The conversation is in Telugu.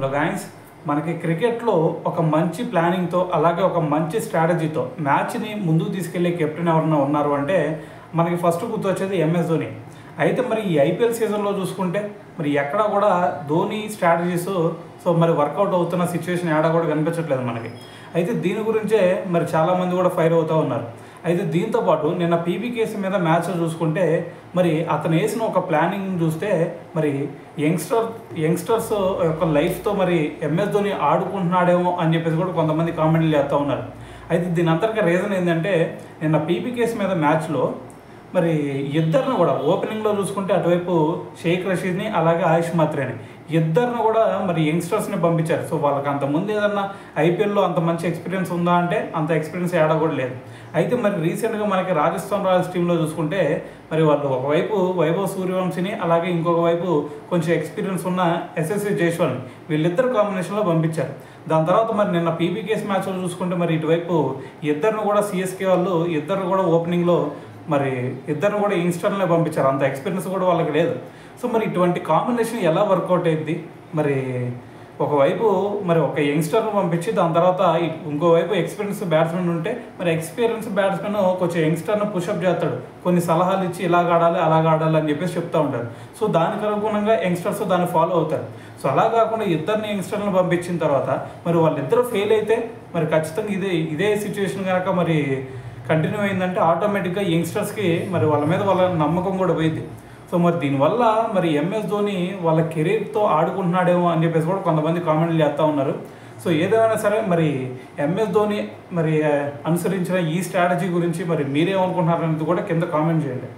హలో గాయ్స్, మనకి క్రికెట్లో ఒక మంచి ప్లానింగ్తో అలాగే ఒక మంచి స్ట్రాటజీతో మ్యాచ్ని ముందుకు తీసుకెళ్లే కెప్టెన్ ఎవరైనా ఉన్నారు అంటే మనకి ఫస్ట్ గుర్తొచ్చేది ఎంఎస్ ధోని. అయితే మరి ఈ ఐపీఎల్ సీజన్లో చూసుకుంటే మరి ఎక్కడా కూడా ధోని స్ట్రాటజీస్ మరి వర్కౌట్ అవుతున్న సిచ్యువేషన్ ఏడా కూడా కనిపించట్లేదు మనకి. అయితే దీని గురించే మరి చాలామంది కూడా ఫైర్ అవుతూ ఉన్నారు. అయితే దీంతోపాటు నిన్న పీబీకేసీ మీద మ్యాచ్ చూసుకుంటే మరి అతను వేసిన ఒక ప్లానింగ్ చూస్తే మరి యంగ్స్టర్స్ యొక్క లైఫ్తో మరి ఎంఎస్ ధోని ఆడుకుంటున్నాడేమో అని చెప్పేసి కూడా కొంతమంది కామెంట్లు చేస్తూ ఉన్నారు. అయితే దీని అంతర్గత రీజన్ ఏంటంటే నిన్న పీబీకేసీ మీద మ్యాచ్లో మరి ఇద్దరిని కూడా ఓపెనింగ్లో చూసుకుంటే అటువైపు షేక్ రషీద్ని అలాగే ఆయుష్ మాత్రేని ఇద్దరిని కూడా మరి యంగ్స్టర్స్ని పంపించారు. సో వాళ్ళకి అంతకుముందు ఏదన్నా ఐపీఎల్లో అంత మంచి ఎక్స్పీరియన్స్ ఉందా అంటే అంత ఎక్స్పీరియన్స్ ఏడా కూడా లేదు. అయితే మరి రీసెంట్గా మనకి రాజస్థాన్ రాయల్స్ టీంలో చూసుకుంటే మరి వాళ్ళు ఒకవైపు వైభవ్ సూర్యవంశిని అలాగే ఇంకొక వైపు కొంచెం ఎక్స్పీరియన్స్ ఉన్న ఎస్ఎస్వి జైస్వాల్ని వీళ్ళిద్దరు కాంబినేషన్లో పంపించారు. దాని తర్వాత మరి నిన్న పీబీకేఎస్ మ్యాచ్లో చూసుకుంటే మరి ఇటువైపు ఇద్దరిని కూడా సిఎస్కే వాళ్ళు ఇద్దరు కూడా ఓపెనింగ్లో మరి ఇద్దరిని కూడా యంగ్స్టర్లనే పంపించారు. అంత ఎక్స్పీరియన్స్ కూడా వాళ్ళకి లేదు. సో మరి ఇటువంటి కాంబినేషన్ ఎలా వర్కౌట్ అయింది? మరి ఒకవైపు మరి ఒక యంగ్స్టర్ను పంపించి దాని తర్వాత ఇంకోవైపు ఎక్స్పీరియన్స్ బ్యాట్స్మెన్ ఉంటే మరి ఎక్స్పీరియన్స్ బ్యాట్స్మెన్ కొంచెం యంగ్స్టర్ను పుషప్ చేస్తాడు, కొన్ని సలహాలు ఇచ్చి ఇలాగ ఆడాలి అలాగ ఆడాలి అని చెప్పేసి చెప్తూ ఉంటారు. సో దానికి అనుగుణంగా యంగ్స్టర్స్ దాన్ని ఫాలో అవుతారు. సో అలా కాకుండా ఇద్దరిని యంగ్స్టర్లను పంపించిన తర్వాత మరి వాళ్ళిద్దరూ ఫెయిల్ అయితే మరి ఖచ్చితంగా ఇదే సిచ్యువేషన్ కనుక మరి కంటిన్యూ అయిందంటే ఆటోమేటిక్గా యంగ్స్టర్స్కి మరి వాళ్ళ మీద వాళ్ళ నమ్మకం కూడా పోయింది. సో మరి దీనివల్ల మరి ఎంఎస్ ధోని వాళ్ళ కెరీర్తో ఆడుకుంటున్నాడేమో అని చెప్పేసి కూడా కొంతమంది కామెంట్లు చేస్తూ ఉన్నారు. సో ఏదేమైనా సరే మరి ఎంఎస్ ధోని మరి అనుసరించిన ఈ స్ట్రాటజీ గురించి మరి మీరేమనుకుంటున్నారనేది కూడా కింద కామెంట్ చేయండి.